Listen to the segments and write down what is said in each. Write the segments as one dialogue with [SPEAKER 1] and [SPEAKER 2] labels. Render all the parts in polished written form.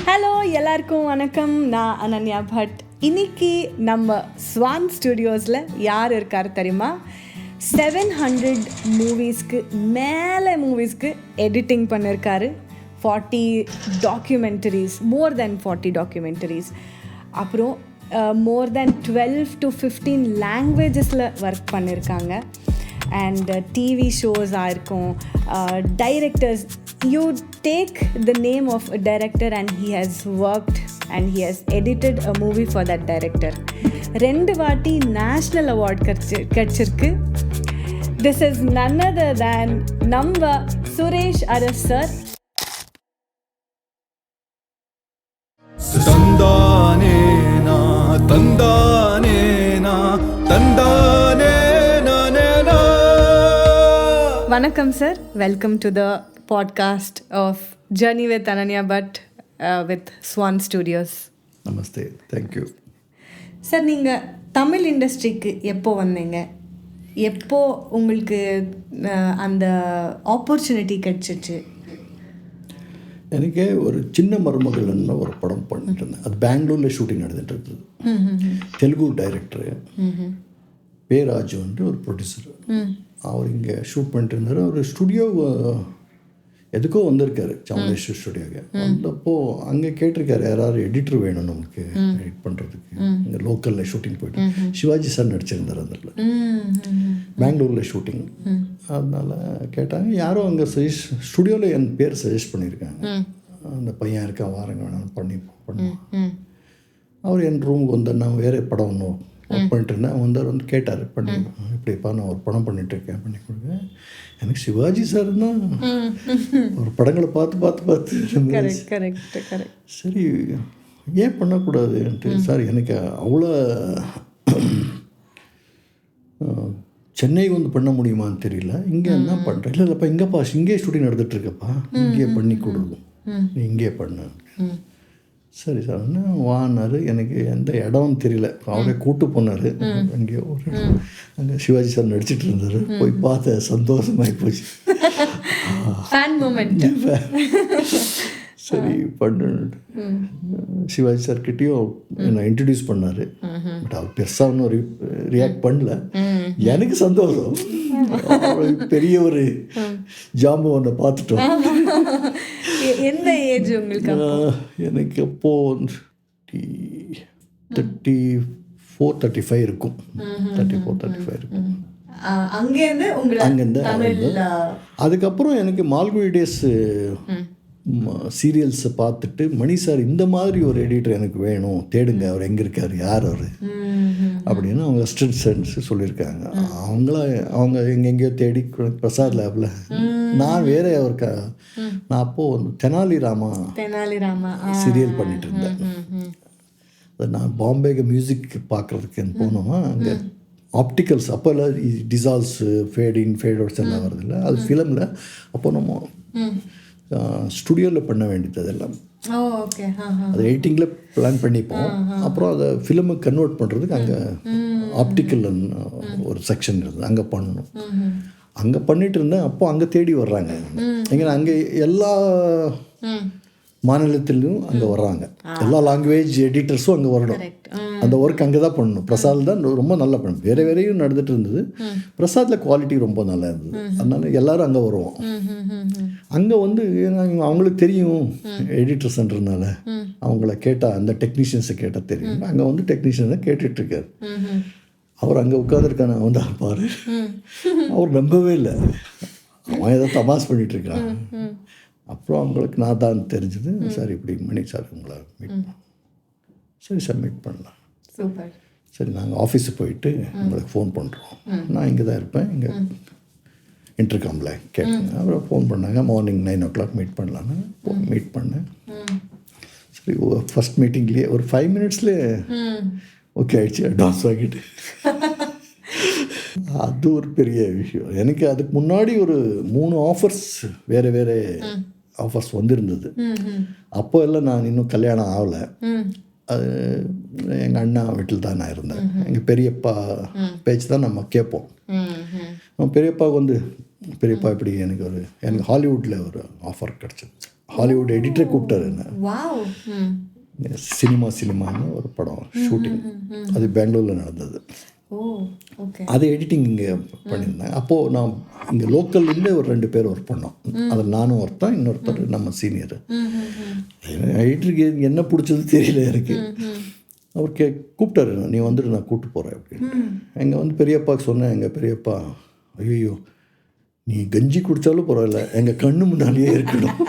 [SPEAKER 1] Hello, எல்லாருக்கும் வணக்கம். நான் அனன்யா பட். இன்னைக்கு நம்ம ஸ்வான் ஸ்டுடியோஸில் யார் இருக்கார் தெரியுமா? 700 மூவிஸ்க்கு மேலே மூவிஸ்க்கு எடிட்டிங் பண்ணியிருக்காரு. 40 டாக்குமெண்டரிஸ், மோர் தென் 40 டாக்குமெண்டரிஸ். அப்புறம் மோர் தென் 12 to 15 லாங்குவேஜஸில் ஒர்க் பண்ணியிருக்காங்க. அண்ட் டிவி ஷோஸ் ஆயிருக்கும், directors. You take the name of a director and he has worked and he has edited a movie for that director. 2 வாட்டி நேஷ்னல் அவார்ட் கிடைச்சிருக்கு. This is none other than நம்ம Suresh அரஸ் sir.
[SPEAKER 2] தந்தானேனா தந்தானேனா தந்தானேனா.
[SPEAKER 1] வணக்கம் sir, welcome to the podcast of Journey with Ananya Bhat with Swan Studios.
[SPEAKER 2] Namaste, thank you.
[SPEAKER 1] Sir, நீங்கள் தமிழ் இண்டஸ்ட்ரிக்கு எப்போ வந்தீங்க? எப்போ உங்களுக்கு அந்த ஆப்பர்ச்சுனிட்டி கிடச்சிச்சு?
[SPEAKER 2] எனக்கு ஒரு சின்ன மருமகள்னு ஒரு படம் பண்ணிட்டு இருந்தேன். அது பெங்களூரில் ஷூட்டிங் நடந்துட்டு இருந்தது. தெலுங்கு டைரக்டரு பேராஜுன்ட்டு ஒரு ப்ரொடியூசர். அவர் இங்கே ஷூட் பண்ணிட்டு இருந்தார். அவர் ஸ்டுடியோ எதுக்கோ வந்திருக்காரு, சாமுண்டேஸ்வர் ஸ்டுடியோக்கு. வந்தப்போ அங்கே கேட்டிருக்காரு, யாராவது எடிட்டர் வேணும் நமக்கு எடிட் பண்ணுறதுக்கு. இங்கே லோக்கலில் ஷூட்டிங் போய்ட்டு சிவாஜி சார் நடிச்சிருந்தார் அதில். பெங்களூரில் ஷூட்டிங். அதனால் கேட்டாங்க, யாரும் அங்கே ஸ்டுடியோவில் என் பேர் சஜஸ்ட் பண்ணியிருக்காங்க. அந்த பையன் இருக்கா, வாரங்க வேணாலும் பண்ணுவோம். அவர் என் ரூமுக்கு வந்தார். நான் வேறு படம் ஒன்று ஒர்க் பண்ணிட்டு இருந்தேன். வந்தார், வந்து கேட்டார், பண்ணி இப்படிப்பா நான் ஒரு படம் பண்ணிகிட்ருக்கேன், பண்ணி கொடுங்க. எனக்கு சிவாஜி சார்னா ஒரு படங்களை பார்த்து சரி ஏன் பண்ணக்கூடாதுன்ட்டு. சார் எனக்கு அவ்வளோ சென்னை வந்து பண்ண முடியுமான்னு தெரியல, இங்கே என்ன பண்ணுறேன். இல்லைப்பா, இங்கேப்பா இங்கே ஷூட்டிங் நடந்துகிட்ருக்கப்பா, இங்கே பண்ணி கொடுக்கும், நீ இங்கே பண்ணு. சரி சார் வானார். எனக்கு எந்த இடம்னு தெரியல. அவரே கூட்டு போனார். அங்கேயோ ஒரு அங்கே சிவாஜி சார் நடிச்சிட்டு இருந்தார். போய் பார்த்த, சந்தோஷமாகி போச்சு. சரி பண்ணு. சிவாஜி சார்கிட்டையும் என்னை இன்ட்ரடியூஸ் பண்ணார். பட் அவர் பெருசாக ஒன்றும் ரியாக்ட் பண்ணல. எனக்கு சந்தோஷம். பெரிய ஒரு ஜாம்பவனை பார்த்துட்டோம்.
[SPEAKER 1] எந்த ஏஜ் உங்களுக்கு?
[SPEAKER 2] எனக்கு அப்போது 34-35 இருக்கும். 34-35 இருக்கும். அங்கேருந்து அதுக்கப்புறம் எனக்கு மால்குடி டேஸ் சீரியல்ஸை பார்த்துட்டு, மணி சார் இந்த மாதிரி ஒரு எடிட்டர் எனக்கு வேணும், தேடுங்க, அவர் எங்கே இருக்கார், யார் அவர் அப்படின்னு அவங்க அசிஸ்டன்ட்ஸ் சொல்லியிருக்காங்க. அவங்க எங்கெங்கேயோ தேடி பிரசாத் லேபில். நான் வேறு அவருக்கு நான் அப்போது தெனாலிராமா சீரியல் பண்ணிட்டு இருந்தேன். அது நான் பாம்பேக்கு மியூசிக் பார்க்குறதுக்கு போனோமா, அங்கே ஆப்டிக்கல்ஸ் அப்போல்லாம் டிசால்வ்ஸ், ஃபேட் இன் ஃபேட் அவுட்ஸ் எல்லாம் வருதில்ல, அது ஃபிலிமில். அப்போ நம்ம ஸ்டுடியோவில் பண்ண வேண்டியது அதெல்லாம். அது எடிட்டிங்கில் பிளான் பண்ணிப்போம். அப்புறம் அதை ஃபிலிமுக்கு கன்வெர்ட் பண்ணுறதுக்கு அங்கே ஆப்டிக்கல் ஒரு செக்ஷன் இருந்தது, அங்கே பண்ணணும். அங்கே பண்ணிகிட்டு இருந்தேன். அப்போ அங்கே தேடி வர்றாங்க. எங்கன்னா அங்கே எல்லா மாநிலத்திலையும் அங்கே வர்றாங்க. எல்லா லாங்குவேஜ் எடிட்டர்ஸும் அங்கே வரணும். அந்த ஒர்க் அங்கே தான் பண்ணணும். பிரசாத் தான் ரொம்ப நல்லா பண்ணணும். வேறு வேறையும் நடந்துகிட்டு இருந்தது. பிரசாத்தில் குவாலிட்டி ரொம்ப நல்லா இருந்தது. அதனால எல்லோரும் அங்கே வருவோம். அங்கே வந்து அவங்களுக்கு தெரியும் எடிட்டர்ஸ்ன்றதுனால, அவங்கள கேட்டால், அந்த டெக்னீஷியன்ஸை கேட்டால் தெரியும். அங்கே வந்து டெக்னீஷியன்ஸை கேட்டுட்ருக்காரு. அவர் அங்கே உட்காந்துருக்கான வந்து பாரு. அவர் நம்பவே இல்லை, அவன் ஏதோ தமாஸ் பண்ணிகிட்ருக்கான். அப்புறம் அவங்களுக்கு நான் தான் தெரிஞ்சது. சார் இப்படி மணி சார் உங்களை மீட் பண்ண. சரி சார், மீட் பண்ணலாம். சரி, நாங்கள் ஆஃபீஸுக்கு போயிட்டு உங்களுக்கு ஃபோன் பண்ணுறோம். நான் இங்கே தான் இருப்பேன், இங்கே இன்டர்காமில் கேட்டேன். அப்புறம் ஃபோன் பண்ணாங்க. மார்னிங் 9 o'clock மீட் பண்ணலான்னு மீட் பண்ணேன். சரி, ஃபஸ்ட் மீட்டிங்லேயே ஒரு 5 minutesலேயே ஓகே ஆயிடுச்சு. அட்வான்ஸ் வாங்கிட்டு அது ஒரு பெரிய விஷயம். எனக்கு அதுக்கு முன்னாடி ஒரு 3 ஆஃபர்ஸ், வேறு வேறு ஆஃபர்ஸ் வந்திருந்தது. அப்போ எல்லாம் நான் இன்னும் கல்யாணம் ஆகலை. அது எங்கள் அண்ணா வீட்டில் தான் நான் இருந்தேன். எங்கள் பெரியப்பா பேச்சு தான் நம்ம கேட்போம். பெரியப்பாவுக்கு வந்து பெரியப்பா இப்படி எனக்கு ஹாலிவுட்டில் ஒரு ஆஃபர் கிடச்சிது. ஹாலிவுட் எடிட்டரை கூப்பிட்டாரு என்ன.
[SPEAKER 1] வாவ்.
[SPEAKER 2] சினிமான்னு ஒரு படம் ஷூட்டிங், அது பெங்களூரில் நடந்தது.
[SPEAKER 1] ஓ ஓகே.
[SPEAKER 2] அது எடிட்டிங் இங்கே பண்ணியிருந்தேன். அப்போது நான் இங்கே லோக்கல்லேருந்து ஒரு 2 பேர் ஒர்க் பண்ணோம். அதில் நானும் ஒருத்தன், இன்னொருத்தர் நம்ம சீனியர். எடிட்டருக்கு என்ன பிடிச்சது தெரியல எனக்கு. அவர் கூப்பிட்டாரு, நீ வந்துட்டு நான் கூப்பிட்டு போகிறேன் அப்படின்னு. எங்கே வந்து பெரியப்பாவுக்கு சொன்னேன். எங்கள் பெரியப்பா, ஐயோ நீ கஞ்சி குடித்தாலும் பரவாயில்ல, எங்கள் கண்ணு முன்னாலேயே இருக்கணும்.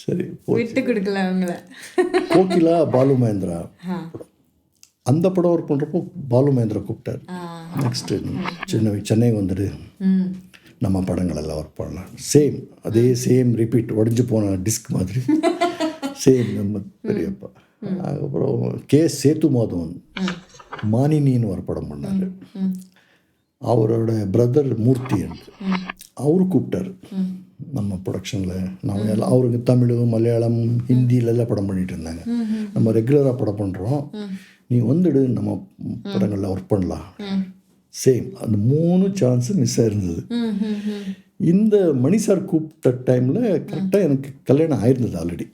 [SPEAKER 2] சரி
[SPEAKER 1] விட்டு கொடுக்கல அவங்கள.
[SPEAKER 2] கோகிலா பாலு மகேந்திரா அந்த படம் ஒர்க் பண்ணுறப்போ பாலு மகேந்திரா கூப்பிட்டார். நெக்ஸ்ட்டு சென்னை வந்துடு, நம்ம படங்கள் எல்லாம் ஒர்க் பண்ணலாம். சேம் அதே சேம் ரிப்பீட், உடஞ்சி போன டிஸ்க் மாதிரி சேம் நம்ம பெரியப்பா. அதுக்கப்புறம் சேத்து மாதவன் மானினின்னு ஒரு படம் பண்ணார். அவரோட பிரதர் மூர்த்தி அவரு கூப்பிட்டார் நம்ம ப்ரொடக்ஷனில். நம்ம எல்லாம் அவருக்கு தமிழ், மலையாளம், ஹிந்தியிலெல்லாம் படம் பண்ணிகிட்டு இருந்தாங்க. நம்ம ரெகுலராக படம் பண்ணுறோம், நீ வந்துடு நம்ம படங்களில் ஒர்க் பண்ணலாம். சேம் அந்த 3 சான்ஸு மிஸ் ஆயிருந்தது. இந்த மணி சார் கூப்பிட்ட டைமில் கரெக்டாக எனக்கு கல்யாணம் ஆயிருந்தது. ஆல்ரெடி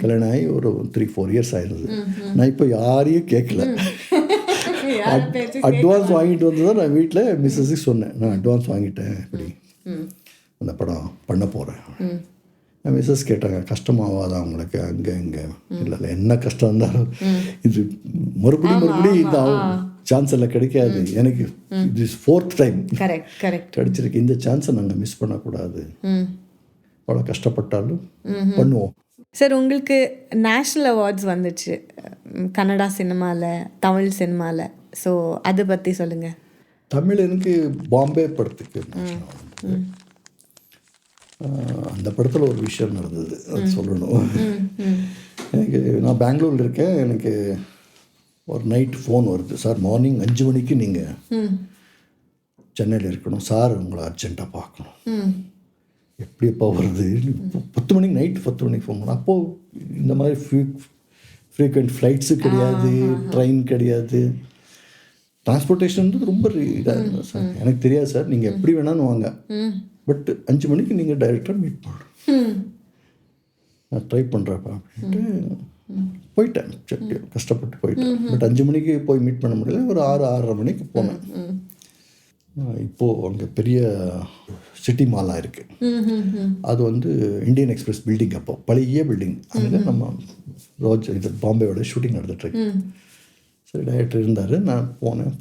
[SPEAKER 2] கல்யாணம் ஆகி ஒரு 3-4 இயர்ஸ் ஆயிருந்தது. நான் இப்போ யாரையும் கேட்கல, அட்வான்ஸ் வாங்கிட்டு வந்து தான் நான் வீட்டில் மிஸ்ஸஸுக்கு சொன்னேன், நான் அட்வான்ஸ் வாங்கிட்டேன், இப்படி அந்த படம் பண்ண போகிறேன். மிஸ்ஸஸ் கேட்டாங்க, கஷ்டமாவாதான் உங்களுக்கு அங்கே இங்கே? இல்லை என்ன கஷ்டம் இருந்தாலும் இது மறுபடியும் இந்த சான்ஸ் எல்லாம் கிடைக்காது. எனக்கு இது 4th டைம் கிடைச்சிருக்கு. இந்த சான்ஸை நாங்கள் மிஸ் பண்ணக்கூடாது, அவ்வளோ கஷ்டப்பட்டாலும் பண்ணுவோம்.
[SPEAKER 1] சார், உங்களுக்கு நேஷ்னல் அவார்ட்ஸ் வந்துச்சு கன்னடா சினிமாவில், தமிழ் சினிமாவில். ஸோ அதை பற்றி சொல்லுங்கள்.
[SPEAKER 2] தமிழ் எனக்கு பாம்பே படத்துக்கு அந்த படத்தில் ஒரு விஷயம் நடந்தது, அது சொல்லணும். எனக்கு நான் பெங்களூரில் இருக்கேன். எனக்கு ஒரு நைட்டு ஃபோன் வருது, சார் மார்னிங் 5 மணிக்கு நீங்கள் சென்னையில் இருக்கணும் சார், உங்களை அர்ஜென்ட்டாக பார்க்கணும். எப்படிப்பா வருது? 10 மணிக்கு நைட்டு 10 மணிக்கு ஃபோன் பண்ணேன். அப்போது இந்த மாதிரி ஃப்ரீக்வெண்ட் ஃப்ளைட்ஸு கிடையாது, ட்ரெயின் கிடையாது, டிரான்ஸ்போர்ட்டேஷன் ரொம்ப இதாக இருந்தது. சார் எனக்கு தெரியாது சார், நீங்கள் எப்படி வேணாலும் வாங்க, பட் 5 மணிக்கு நீங்கள் டைரெக்டாக மீட் பண்ணணும், நான் ட்ரை பண்ணுறப்பா அப்படின்ட்டு போயிட்டேன். சரி கஷ்டப்பட்டு போயிட்டேன். பட் 5 மணிக்கு போய் மீட் பண்ண முடியல. ஒரு 6-6:30 மணிக்கு போனேன். இப்போது அங்கே பெரிய சிட்டி மாலாக இருக்குது. அது வந்து இந்தியன் எக்ஸ்பிரஸ் பில்டிங், அப்போ பழைய பில்டிங். அங்கே நம்ம இது பாம்பேயோட ஷூட்டிங் நடந்துட்டுருக்கு. சரி டைரக்டர் இருந்தார், நான் போனேன்.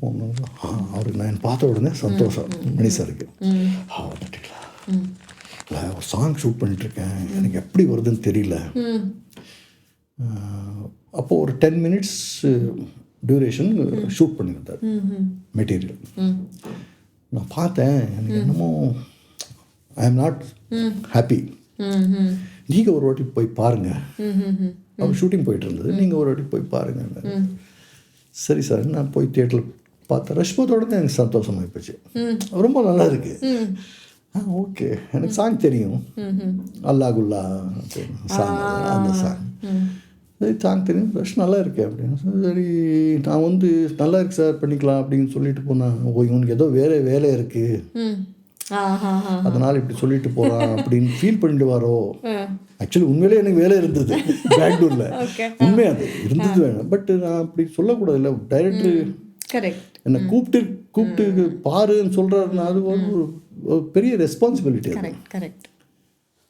[SPEAKER 2] அவருக்கு நான் பார்த்த உடனே சந்தோஷம், மணி சாருக்கு. வந்துட்டீங்களா? இல்லை ஒரு சாங் ஷூட் பண்ணிட்டுருக்கேன், எனக்கு எப்படி வருதுன்னு தெரியல. அப்போது ஒரு 10 minutes டியூரேஷன் ஷூட் பண்ணியிருந்தார் மெட்டீரியல். நான் பார்த்தேன், எனக்கு என்னமோ ஐ எம் நாட் ஹாப்பி. நீங்கள் ஒரு வாட்டி போய் பாருங்கள், அவர் ஷூட்டிங் போயிட்டு இருந்தது, நீங்கள் ஒரு வாட்டி போய் பாருங்கள். சரி சார், நான் போய் தியேட்டரில் பார்த்தேன். ரஷ்மத்தோட தான் எனக்கு சந்தோஷமாக போச்சு, ரொம்ப நல்லா இருக்குது. ஓகே, எனக்கு சாங் தெரியும், அல்லா குல்லா சாங், அந்த சாங் சரி சாங் தெரியும், ரஷ் நல்லா இருக்கு அப்படின்னு. சரி நான் வந்து நல்லா இருக்கு சார் பண்ணிக்கலாம் அப்படின்னு சொல்லிட்டு போனேன். இவனுக்கு ஏதோ வேலை இருக்குது, அதனால் இப்படி சொல்லிட்டு போகிறான் அப்படின்னு ஃபீல் பண்ணிட்டு வாரோ. ஆக்சுவலி உண்மையிலே எனக்கு வேலை இருந்தது பெங்களூரில், உண்மையாக அது இருந்தது வேணும். பட் நான் அப்படி சொல்லக்கூடாது. இல்லை டைரக்டர் என்னை கூப்பிட்டு பாருன்னு சொல்கிறாருன்னா அது ஒரு பெரிய ரெஸ்பான்சிபிலிட்டி.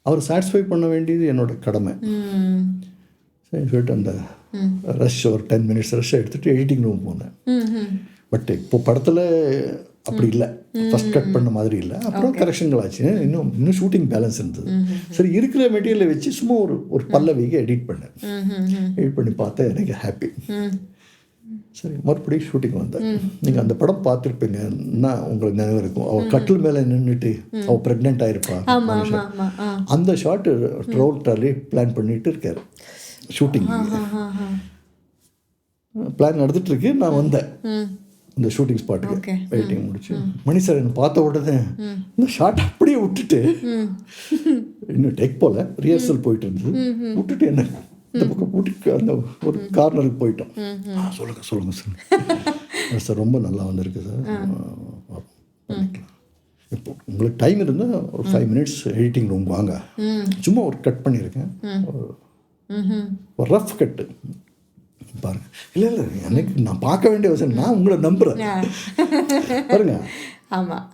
[SPEAKER 2] அவர் சாட்டிஸ்ஃபை பண்ண வேண்டியது என்னோட கடமை. சரி சொல்லிட்டு அந்த ரஷ் ஒரு 10 minutes ரஷ்ஷை எடுத்துகிட்டு எடிட்டிங் ரூம் போனேன். பட் இப்போ படத்தில் அப்படி இல்லை, ஃபஸ்ட் கட் பண்ண மாதிரி இல்லை. அப்புறம் கரெக்ஷன்கள் ஆச்சு, இன்னும் ஷூட்டிங் பேலன்ஸ் இருந்தது. சரி இருக்கிற மெட்டீரியலை வச்சு சும்மா ஒரு பல்லவிக்கு எடிட் பண்ணேன். எடிட் பண்ணி பார்த்தேன், எனக்கு ஹாப்பி. சரி மறுபடியும் ஷூட்டிங் வந்தேன். நீங்கள் அந்த படம் பார்த்துருப்பீங்க, உங்களுக்கு நினைவு இருக்கும். அவள் கட்டில் மேலே நின்றுட்டு அவள் ப்ரெக்னென்ட் ஆகிருப்பா. அந்த ஷார்ட் ரோல் ட்ராலி பிளான் பண்ணிட்டு இருக்காரு. ஷூட்டிங் பிளான் நடந்துட்டுருக்கு. நான் வந்தேன் இந்த ஷூட்டிங் ஸ்பாட்டுக்கு, வெயிட்டிங் முடிச்சு. மணி சார் என்னை பார்த்த உடனே இந்த ஷார்ட் அப்படியே விட்டுட்டு, இன்னும் டேக் போல் ரிஹர்சல் போயிட்டு இருந்தது, விட்டுட்டு என்ன இந்த பக்கம் கூட்டிட்டு அந்த ஒரு கார்னருக்கு போயிட்டோம். சொல்லுங்கள் சார், ரொம்ப நல்லா வந்திருக்கு சார், பண்ணிக்கலாம். இப்போ உங்களுக்கு டைம் இருந்தால் ஒரு 5 மினிட்ஸ் எடிட்டிங் ரூம் வாங்க, சும்மா ஒரு கட் பண்ணியிருக்கேன், ஒரு ரஃப் கட்டு பாருங்க. இல்லை இல்லை எனக்கு நான் பார்க்க வேண்டிய அவசியம், நான் உங்களை நம்புகிறேன் பாருங்க.
[SPEAKER 1] ஆமாம்,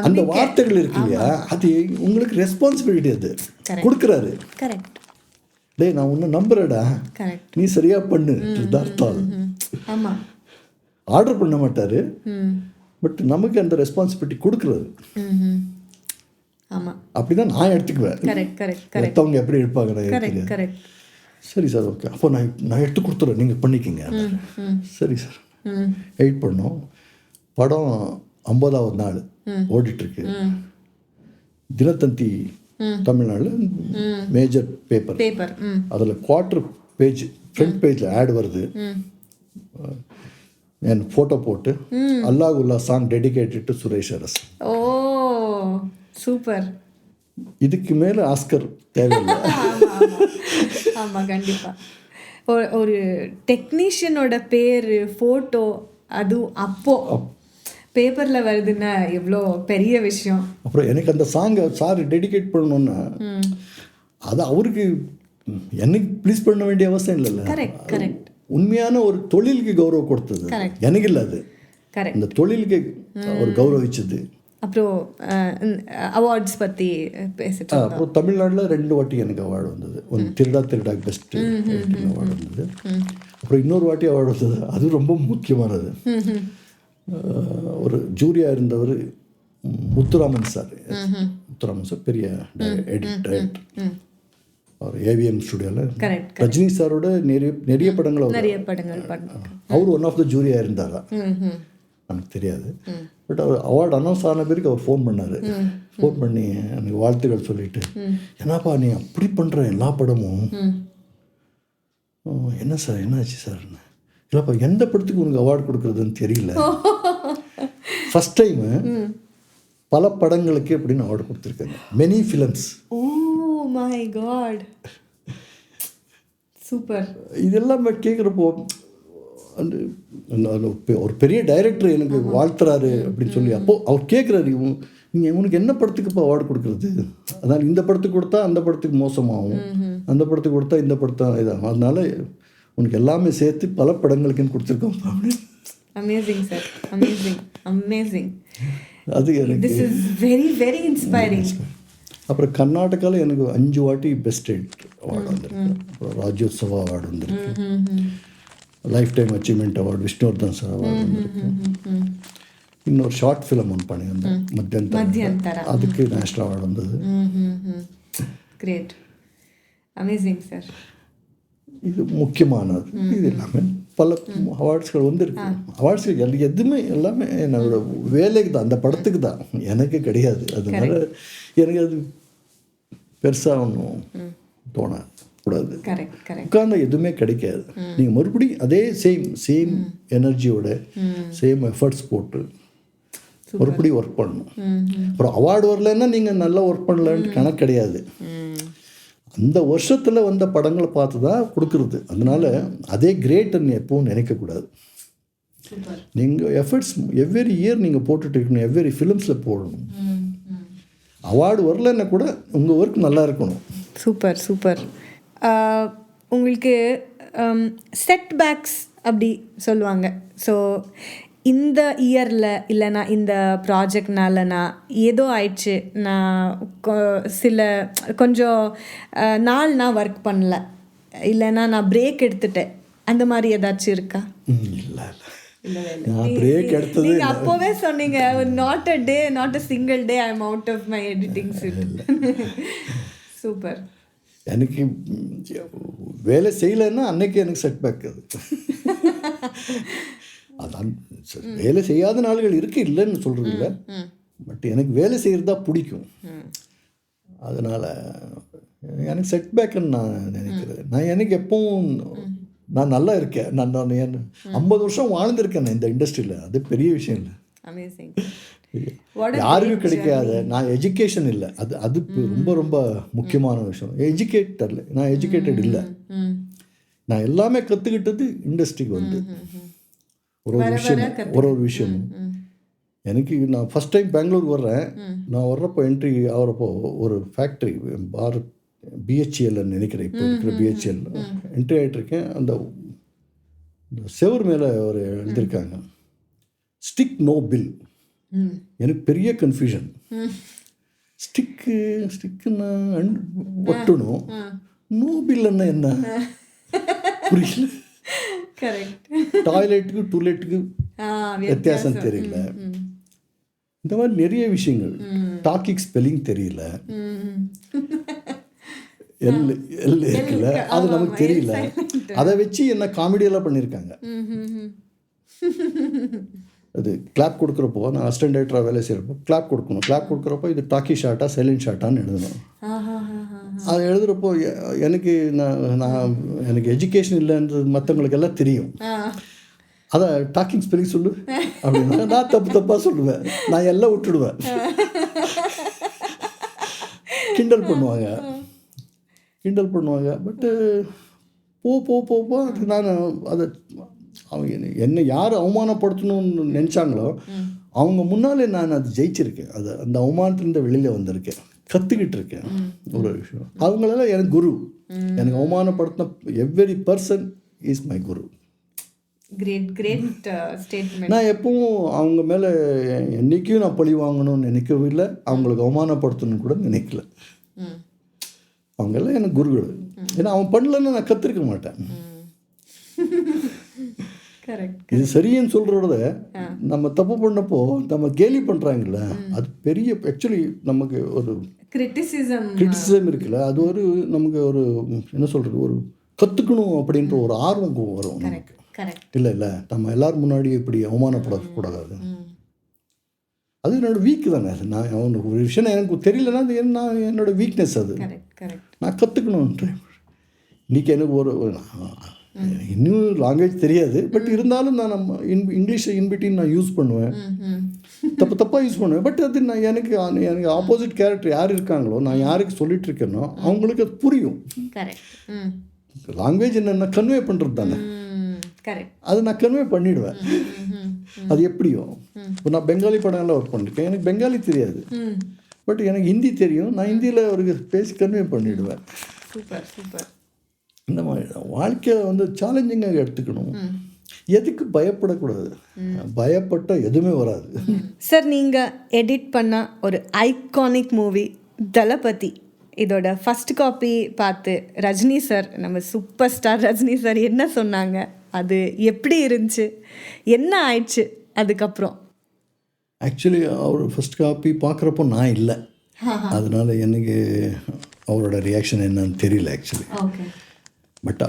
[SPEAKER 2] அந்த வார்த்தைகள் இருக்கு இல்லையா, அது உங்களுக்கு ரெஸ்பான்சிபிலிட்டி, அது கொடுக்குறாரு.
[SPEAKER 1] கரெக்ட்.
[SPEAKER 2] டேய் நான் உன்னை நம்புறேடா, நீ சரியா பண்ணு.
[SPEAKER 1] ஆமாம்,
[SPEAKER 2] ஆர்டர் பண்ண மாட்டார், பட் நமக்கு அந்த ரெஸ்பான்சிபிலிட்டி கொடுக்குறது.
[SPEAKER 1] ஆமாம்,
[SPEAKER 2] அப்படி தான் நான் எடுத்துக்குவேன். மற்றவங்க எப்படி எடுப்பாங்க. சரி சார், ஓகே, அப்போ நான் எடுத்து கொடுத்துட்றேன், நீங்கள் பண்ணிக்கிங்க. சரி சார், எடிட் பண்ணோம். படம் 50வது நாள் ஓடிட்டுருக்கு. தினத்தந்தி தமிழ்நாடு மேஜர் பேப்பர், அதில் 1/4 பேஜ் ஃப்ரண்ட் பேஜில் ஆட் வருது. என் ஃபோட்டோ போட்டு அல்லாஹ் song dedicated to Suresh Aras.
[SPEAKER 1] Oh super.
[SPEAKER 2] இதுக்கு மேலே ஆஸ்கர் தேவையில்லை.
[SPEAKER 1] ஆமாம், கண்டிப்பாக. ஒரு டெக்னீஷியனோட பேர், ஃபோட்டோ, அதுவும் அப்போது பேப்பரில் வருதுன்னா எவ்வளோ பெரிய விஷயம்.
[SPEAKER 2] அப்புறம் எனக்கு அந்த சாங்கை சார் டெடிகேட் பண்ணணுன்னா அது அவருக்கு எனக்கு ப்ளீஸ் பண்ண வேண்டிய அவசியம் இல்லைல்ல.
[SPEAKER 1] கரெக்ட்.
[SPEAKER 2] உண்மையான ஒரு தொழிலுக்கு கௌரவம் கொடுத்தது எனக்கு இல்லை, அது இந்த தொழிலுக்கு ஒரு கௌரவிச்சது.
[SPEAKER 1] அப்புறம் அவார்ட்ஸ் பற்றி பேசிட்டு
[SPEAKER 2] அப்புறம் தமிழ்நாட்டில் 2 வாட்டி எனக்கு அவார்டு வந்தது. ஒன்று திருடா பெஸ்ட் அவார்டு வந்தது. அப்புறம் இன்னொரு வாட்டி அவார்டு வந்தது, அது ரொம்ப முக்கியமானது. ஒரு ஜூரியாக இருந்தவர் முத்துராமன் சார் பெரிய எடிட்டர். அவர் ஏவிஎம் ஸ்டுடியோவில் ரஜினி சாரோட நிறைய படங்கள் அவர் ஒன் ஆஃப் த ஜூரியாக இருந்தாரா எனக்கு தெரியாது. பட் அவர் அவார்டு அனௌன்ஸ் ஆன பிறகு அவர் ஃபோன் பண்ணார். ஃபோன் பண்ணி எனக்கு வாழ்த்துக்கள் சொல்லிட்டு, என்னப்பா நீ அப்படி பண்ணுற எல்லா படமும், என்ன சார் என்னாச்சு சார், இல்லைப்பா எந்த படத்துக்கு உனக்கு அவார்டு கொடுக்குறதுன்னு தெரியல, ஃபஸ்ட் டைமு பல படங்களுக்கு அப்படின்னு அவார்டு கொடுத்துருக்காங்க, many films.
[SPEAKER 1] My god, super.
[SPEAKER 2] இதெல்லாம் கேட்குறப்போ அந்த ஒரு பெரிய டைரக்டர் எனக்கு வாழ்த்துறாரு அப்படின்னு சொல்லி, அப்போது அவர் கேட்குறாரு, நீங்கள் உனக்கு என்ன படத்துக்கு இப்போ அவார்டு கொடுக்குறது, அதான் இந்த படத்துக்கு கொடுத்தா அந்த படத்துக்கு மோசமாகும், அந்த படத்துக்கு கொடுத்தா இந்த படத்தான் இதாகும், அதனால உனக்கு எல்லாமே சேர்த்து பல படங்களுக்குன்னு கொடுத்துருக்கோம்.
[SPEAKER 1] Amazing sir, amazing amazing.
[SPEAKER 2] அது எனக்கு
[SPEAKER 1] this is very very inspiring.
[SPEAKER 2] அப்புறம் கர்நாடகாவில் எனக்கு 5 வாட்டி பெஸ்ட் எடிட்டர் அவார்டு வந்திருக்கு. அப்புறம் ராஜ்யோத்சவா அவார்டு வந்திருக்கு, life time achievement award Vishnuvardhan sir award வந்திருக்கு. இன்னொரு ஷார்ட் ஃபிலிம் ஒன்று பண்ணியிருந்தேன் மத்தியந்தரா, அதுக்கு நேஷ்னல் அவார்டு வந்தது.
[SPEAKER 1] Great, amazing sir.
[SPEAKER 2] இது முக்கியமானது. இது எல்லாமே பல அவார்ட்ஸ்கள் வந்துருக்கு. அவார்ட்ஸ்கள் எதுவுமே எல்லாமே என்னோட வேலைக்கு தான், அந்த படத்துக்கு தான், எனக்கு கிடையாது. அதனால எனக்கு அது பெருசாக ஒன்றும் தோணாது கூடாது. உட்கார்ந்தா எதுவுமே கிடைக்காது. நீங்கள் மறுபடியும் அதே சேம் எனர்ஜியோட சேம் எஃபர்ட்ஸ் போட்டு மறுபடியும் ஒர்க் பண்ணணும். அப்புறம் அவார்டு வரலன்னா நீங்கள் நல்லா ஒர்க் பண்ணலன்ட்டு கணக்கு கிடையாது. அந்த வருஷத்தில் வந்த படங்களை பார்த்து தான் கொடுக்குறது. அதனால் அதே கிரேட்னு எப்பவும் நினைக்கக்கூடாது. நீங்கள் எஃபர்ட்ஸ் எவ்ரி இயர் நீங்கள் போட்டுட்டு இருக்கணும், எவ்ரி ஃபிலிம்ஸில் போடணும். அவார்டு வரலன்னா கூட உங்கள் ஒர்க் நல்லா இருக்கணும்.
[SPEAKER 1] Super super. உங்களுக்கு செட்பேக்ஸ் அப்படி சொல்லுவாங்க. ஸோ இந்த இயரில் இல்லைனா இந்த ப்ராஜெக்ட்னால நான் ஏதோ ஆயிடுச்சு, நான் கொஞ்சம் நாள் நான் ஒர்க் பண்ணல, இல்லைனா நான் பிரேக் எடுத்துட்டேன், அந்த மாதிரி ஏதாச்சும் இருக்கா? அப்போவே சொன்னீங்க, not a day, not a single day I am out of my editing seat. Super.
[SPEAKER 2] எனக்கு வேலை செய்யலைன்னா அன்னைக்கு எனக்கு செட்பேக். அது அதான் வேலை செய்யாத நாள்கள் இருக்குது, இல்லைன்னு சொல்கிறது இல்லை. பட் எனக்கு வேலை செய்கிறது தான் பிடிக்கும். அதனால் எனக்கு செட்பேக்குன்னு நான் நினைக்கிறேன். நான் எனக்கு எப்பவும் நான் நல்லா இருக்கேன். நான் 50 வருஷம் வாழ்ந்திருக்கேன் நான் இந்த இண்டஸ்ட்ரியில். அது பெரிய விஷயம் இல்லை, யாருக்கும் கிடைக்காத. நான் எஜுகேஷன் இல்லை, அது ரொம்ப ரொம்ப முக்கியமான விஷயம். நான் எஜுகேட்டட் இல்லை. நான் எல்லாமே கற்றுக்கிட்டது இண்டஸ்ட்ரிக்கு வந்து ஒரு விஷயம் எனக்கு நான் ஃபஸ்ட் டைம் பெங்களூருக்கு வர்றேன். நான் வர்றப்போ என்ட்ரி ஆகிறப்போ ஒரு ஃபேக்ட்ரி பிஹெச்எல்னு நினைக்கிறேன், இப்போ இருக்கிற பிஹெச்எல் என்ட்ரி ஆகிட்டுருக்கேன். அந்த செவர் மேலே ஒரு எழுதியிருக்காங்க, ஸ்டிக் நோ பில். எனக்கு பெரிய கன்ஃபியூஷன். ஸ்டிக்குன்னா ஒட்டணும், நோ பில்லுன்னா என்ன புரியல. டாய்லெட்டுக்கு டூலெட்டுக்கு வித்தியாசம் தெரியல. இந்த மாதிரி நிறைய விஷயங்கள். டாக்கிக் ஸ்பெல்லிங் தெரியல, எல் இருக்குல்ல, அது நமக்கு தெரியல. அதை வச்சு என்ன காமெடியெல்லாம் பண்ணியிருக்காங்க. அது கிளாப் கொடுக்குறப்போ, நான் அசிஸ்டன்ட் டைரக்டராக வேலை செய்கிறப்போ கிளாப் கொடுக்கணும். கிளாப் கொடுக்குறப்போ இது டாக்கி ஷார்ட்டா சைலண்ட் ஷார்ட்டான்னு எழுதணும். அது எழுதுகிறப்போ எனக்கு எனக்கு எஜுகேஷன் இல்லைன்றது மற்றவங்களுக்கு எல்லாம் தெரியும். அதை டாக்கிங் ஸ்பெல்லிங் சொல்லு அப்படின்னா நான் தப்பாக சொல்லுவேன், நான் எல்லாம் விட்டுடுவேன். கிண்டல் பண்ணுவாங்க. பட்டு போ அது நான் அதை அவங்க என்னை யார் அவமானப்படுத்தணும்னு நினச்சாங்களோ அவங்க முன்னாலே நான் அது ஜெயிச்சிருக்கேன். அது அந்த அவமானத்துலேருந்து வெளியில் வந்திருக்கேன், கற்றுக்கிட்டு இருக்கேன். ஒரு விஷயம் அவங்களெல்லாம் எனக்கு குரு. எனக்கு அவமானப்படுத்தின every person is my guru.
[SPEAKER 1] Great statement.
[SPEAKER 2] நான் எப்பவும் அவங்க மேலே என்றைக்கும் நான் பழி வாங்கணும்னு நினைக்கவே இல்லை, அவங்களுக்கு அவமானப்படுத்தணும்னு கூட நினைக்கல. அவங்கெல்லாம் எனக்கு குருகள். ஏன்னா அவன் பண்ணலன்னு நான் கற்றுருக்க மாட்டேன். இது சரின்னு சொல்கிறத நம்ம தப்பு பண்ணப்போ நம்ம கேலி பண்ணுறாங்கல்ல, அது பெரிய ஆக்சுவலி நமக்கு ஒரு கிரிட்டிசிசம் இருக்குல்ல, அது ஒரு நமக்கு ஒரு என்ன சொல்கிறது, ஒரு கற்றுக்கணும் அப்படின்ற ஒரு ஆர்வம் வரும். இல்லை நம்ம எல்லோரும் முன்னாடி இப்படி அவமானப்படக்கூடாது. அது என்னோடய வீக் தானே. நான் அவனுக்கு ஒரு விஷயம் எனக்கு தெரியலன்னா அது என்னோடய வீக்னஸ். அது நான் கற்றுக்கணுன்ட்டு. இன்றைக்கி எனக்கு ஒரு இன்னும் லாங்குவேஜ் தெரியாது, பட் இருந்தாலும் நான் இங்கிலீஷை இன்பிட்டின் நான் யூஸ் பண்ணுவேன், தப்பாக யூஸ் பண்ணுவேன். பட் அது நான் எனக்கு ஆப்போசிட் கேரக்டர் யார் இருக்காங்களோ, நான் யாருக்கு சொல்லிட்டு இருக்கேனோ அவங்களுக்கு அது புரியும். லாங்குவேஜ் என்னென்ன கன்வே பண்ணுறது தானே, அது நான் கன்வே பண்ணிவிடுவேன். அது எப்படியோ இப்போ நான் பெங்காலி படம்லாம் ஒர்க் பண்ணியிருக்கேன், எனக்கு பெங்காலி தெரியாது, பட் எனக்கு ஹிந்தி தெரியும். நான் ஹிந்தியில் அவருக்கு பேசி கன்வே பண்ணிவிடுவேன். இந்த மாதிரி வாழ்க்கையில் வந்து சேலஞ்சிங்காக எடுத்துக்கணும். எதுக்கு பயப்படக்கூடாது, பயப்பட்டால் எதுவுமே வராது.
[SPEAKER 1] சார், நீங்கள் எடிட் பண்ண ஒரு ஐகானிக் மூவி தளபதி, இதோட ஃபஸ்ட் காப்பி பார்த்து ரஜினி சார், நம்ம சூப்பர் ஸ்டார் ரஜினி சார் என்ன சொன்னாங்க, அது எப்படி இருந்துச்சு, என்ன ஆயிடுச்சு அதுக்கப்புறம்?
[SPEAKER 2] ஆக்சுவலி அவர் ஃபஸ்ட் காப்பி பார்க்குறப்போ நான் இல்லை, அதனால் எனக்கு அவரோட ரியாக்ஷன் என்னன்னு தெரியல ஆக்சுவலி. பட்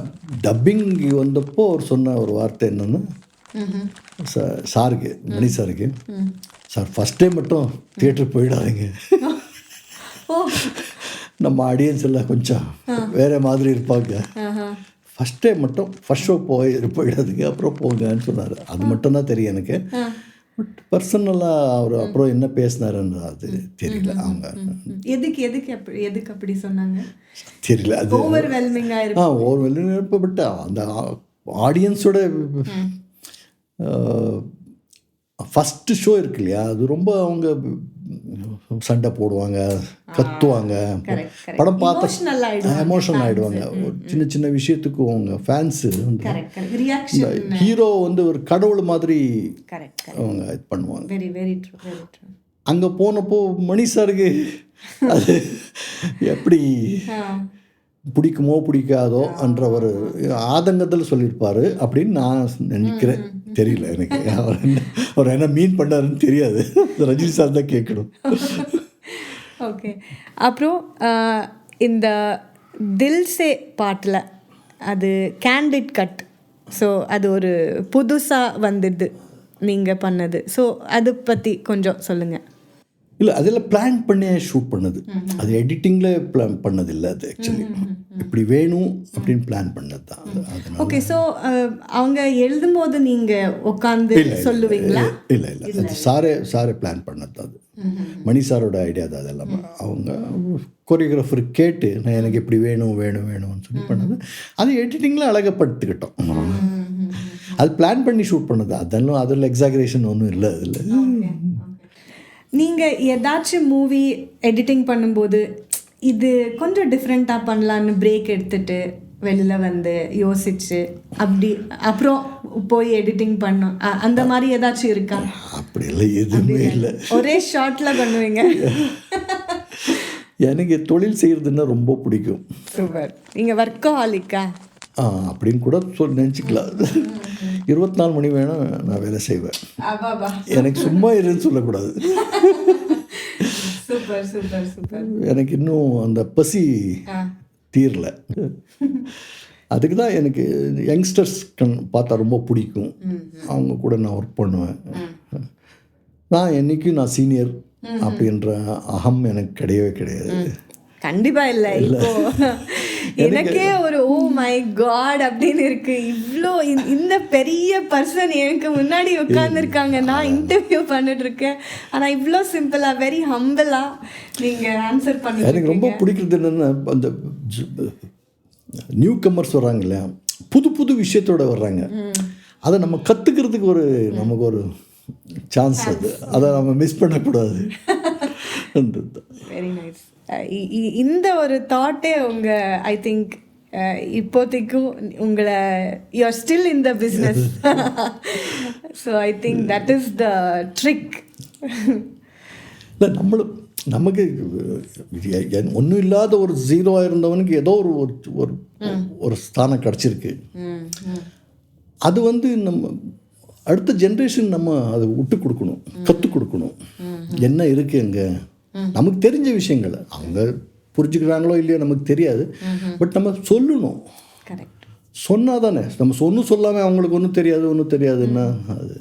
[SPEAKER 2] டப்பிங் வந்தப்போ அவர் சொன்ன ஒரு வார்த்தை என்னென்னா, சாருக்கு, மணி சாருக்கு, சார் ஃபஸ்ட் டைம் மட்டும் தியேட்டருக்கு போயிடாதீங்க, நம்ம ஆடியன்ஸ் எல்லாம் கொஞ்சம் வேறு மாதிரி இருப்பாங்க, ஃபஸ்ட் டைம் மட்டும் ஃபஸ்ட் ஷோ போயிடாதீங்க, அப்புறம் போங்கன்னு சொன்னார். அது மட்டும்தான் தெரியும் எனக்கு. பட் பர்சனலாக அவர் அப்புறம் என்ன பேசினாருன்னு அது தெரியல. அவங்க
[SPEAKER 1] எதுக்கு அப்படி சொன்னாங்க
[SPEAKER 2] தெரியல. அது
[SPEAKER 1] ஓவர்வெல்மிங்காக
[SPEAKER 2] இருப்ப. பட் அந்த ஆடியன்ஸோட ஃபஸ்ட்டு ஷோ இருக்கு இல்லையா, அது ரொம்ப அவங்க சண்டை போடுவாங்க, கத்துவாங்க, படம் பார்த்து எமோஷனல் ஆகிடுவாங்க. சின்ன சின்ன விஷயத்துக்கு அவங்க ஃபேன்ஸு ஹீரோ வந்து ஒரு கடவுள் மாதிரி அவங்க இது பண்ணுவாங்க. அங்கே போனப்போ மணி சாருக்கு அது எப்படி பிடிக்குமோ பிடிக்காதோ என்ற ஒரு ஆதங்கத்தில் சொல்லியிருப்பார் அப்படின்னு நான் நினைக்கிறேன். தெரியல எனக்கு, அவர் என்ன மீன் பண்ணாருன்னு தெரியாது, ரஜினி சார் தான் கேட்கணும்.
[SPEAKER 1] ஓகே, அப்புறம் இந்த தில்சே பாட்டில் அது கேண்டிட் கட், ஸோ அது ஒரு புதுசாக வந்தது நீங்கள் பண்ணது, ஸோ அதை பற்றி கொஞ்சம் சொல்லுங்கள்.
[SPEAKER 2] இல்லை, அதெல்லாம் பிளான் பண்ணி ஷூட் பண்ணது, அது எடிட்டிங்கில் பிளான் பண்ணது இல்லை. அது ஆக்சுவலி இப்படி வேணும் அப்படின்னு பிளான் பண்ணது தான்.
[SPEAKER 1] ஓகே, ஸோ அவங்க எழுதும்போது நீங்கள் உட்காந்து சொல்லுவீங்களா?
[SPEAKER 2] இல்லை, அது சாரே பிளான் பண்ணது தான். அது மணி சாரோட ஐடியா தான். அது எல்லாமே அவங்க கொரியோகிராஃபர் கேட்டு நான் எனக்கு இப்படி வேணும்னு சொல்லி பண்ணது. அது எடிட்டிங்கில் அழகப்படுத்திக்கிட்டோம். அது பிளான் பண்ணி ஷூட் பண்ணது, அதெல்லாம் அதில் எக்ஸாகரேஷன் ஒன்றும் இல்லை அதில்.
[SPEAKER 1] நீங்கள் ஏதாச்சும் மூவி எடிட்டிங் பண்ணும்போது இது கொஞ்சம் டிஃப்ரெண்ட்டாக பண்ணலான்னு பிரேக் எடுத்துட்டு வெளியில் வந்து யோசிச்சு அப்படி அப்புறம் போய் எடிட்டிங் பண்ணோம் அந்த மாதிரி ஏதாச்சும் இருக்கா?
[SPEAKER 2] அப்படி இல்லை, எதுவுமே இல்லை.
[SPEAKER 1] ஒரே ஷார்ட்டில் பண்ணுவீங்க.
[SPEAKER 2] எனக்கு தொழில் செய்கிறதுன்னா ரொம்ப பிடிக்கும்.
[SPEAKER 1] சூப்பர். நீங்கள் வர்க்கஹாலிக்கா
[SPEAKER 2] அப்படின்னு கூட நினச்சிக்கலாம். 24 மணி வேணால் நான் வேலை செய்வேன். எனக்கு சும்மா இருன்னு சொல்லக்கூடாது.
[SPEAKER 1] Super super super.
[SPEAKER 2] எனக்கு இன்னும் அந்த பசி தீரல. அதுக்கு தான் எனக்கு யங்ஸ்டர்ஸ் பார்த்தா ரொம்ப பிடிக்கும். அவங்க கூட நான் ஒர்க் பண்ணுவேன். நான் என்றைக்கும் நான் சீனியர் அப்படின்ற அகம் எனக்கு கிடையவே கிடையாது.
[SPEAKER 1] கண்டிப்பா இல்லை. இப்போ எனக்கே ஒரு ஓ மை காட் அப்படின்னு இருக்கு. இவ்வளோ இந்த பெரிய பர்சன் எனக்கு முன்னாடி உட்காந்துருக்காங்க, நான் இன்டர்வியூ பண்ணிட்டு இருக்கேன், ஆனால் இவ்வளோ சிம்பிளா வெரி ஹம்பிளா நீங்கள் ஆன்சர் பண்ணி.
[SPEAKER 2] எனக்கு ரொம்ப பிடிக்கிறது என்னென்னா அந்த நியூ கம்மர்ஸ் வர்றாங்க இல்லையா, புது புது விஷயத்தோடு வர்றாங்க. அதை நம்ம கற்றுக்கிறதுக்கு நமக்கு ஒரு சான்ஸ், அதை நம்ம மிஸ் பண்ணக்கூடாது.
[SPEAKER 1] Very nice. இந்த ஒரு தாட்டே உங்கள் ஐ திங்க் இப்போதைக்கும் உங்களை you are still in the business. So I think that is the trick.
[SPEAKER 2] இல்லை நமக்கு ஒன்றும் இல்லாத ஒரு ஜீரோவாக இருந்தவனுக்கு ஏதோ ஒரு ஸ்தானம் கிடச்சிருக்கு. அது வந்து நம்ம அடுத்த ஜென்ரேஷன் நம்ம அதை விட்டு கொடுக்கணும், கற்றுக் கொடுக்கணும். என்ன இருக்குது அங்கே நமக்கு தெரிஞ்ச விஷயங்கள் அவங்க புரிஞ்சுக்கிறாங்களோ இல்லையோ நமக்கு தெரியாது. பட் நம்ம சொல்லணும். சொன்னால் தானே நம்ம சொல்லாமல் அவங்களுக்கு ஒன்றும் தெரியாதுன்னா அது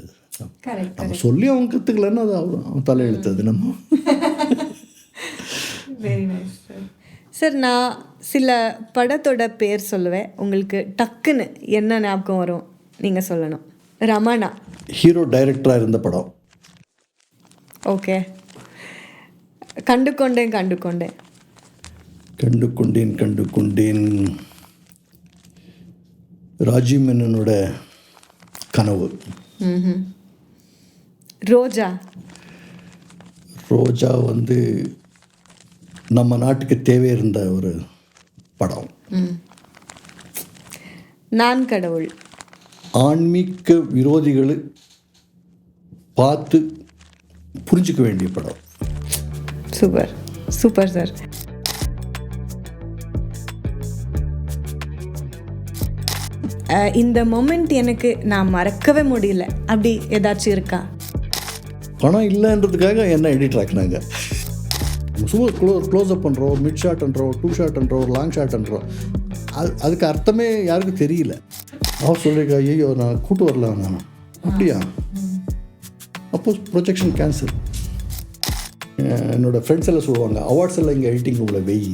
[SPEAKER 2] நம்ம சொல்லி அவங்க கற்றுக்கலன்னா அது அவன் தலையெழுத்தது நம்ம.
[SPEAKER 1] Very nice sir. சார், நான் சில படத்தோட பேர் சொல்லுவேன், உங்களுக்கு டக்குன்னு என்ன ஞாபகம் வரும் நீங்கள் சொல்லணும். ரமணா
[SPEAKER 2] ஹீரோ டைரக்டராக இருந்த படம்.
[SPEAKER 1] ஓகே. கண்டு கொண்டேன்
[SPEAKER 2] ராஜீவ் மேனனோட கனவு. ரோஜா வந்து நம்ம நாட்டுக்கு தேவை இருந்த ஒரு படம்.
[SPEAKER 1] நான் கடவுள்
[SPEAKER 2] ஆன்மீக விரோதிகளை பார்த்து புரிஞ்சுக்க வேண்டிய படம்.
[SPEAKER 1] Super super sir. இந்த மொமெண்ட் எனக்கு நான் மறக்கவே முடியல, அப்படி ஏதாச்சும் இருக்கா?
[SPEAKER 2] பணம் இல்லைன்றதுக்காக என்ன எடிட் ஆக்கினாங்க. சும்மா க்ளோஸ்அப் பண்ணுறோம், மிட் ஷாட்ன்றோம், 2 ஷாட்ன்றோம், ஒரு லாங் ஷாட்ன்றோம். அதுக்கு அர்த்தமே யாருக்கும் தெரியல. அவர் சொல்லியிருக்கா, ஐயோ நான் கூட்டு வரல நான். அப்படியா? அப்போ ப்ரொஜெக்ஷன் கேன்சல். என்னோடய ஃப்ரெண்ட்ஸ் எல்லாம் சொல்லுவாங்க, அவார்ட்ஸ் எல்லாம் இங்கே எடிட்டிங் உள்ள வெய்.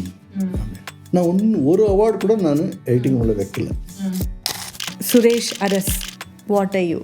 [SPEAKER 2] நான் ஒரு அவார்டு கூட நான் எடிட்டிங் உள்ள வைக்கல.
[SPEAKER 1] Suresh Aras, what are you?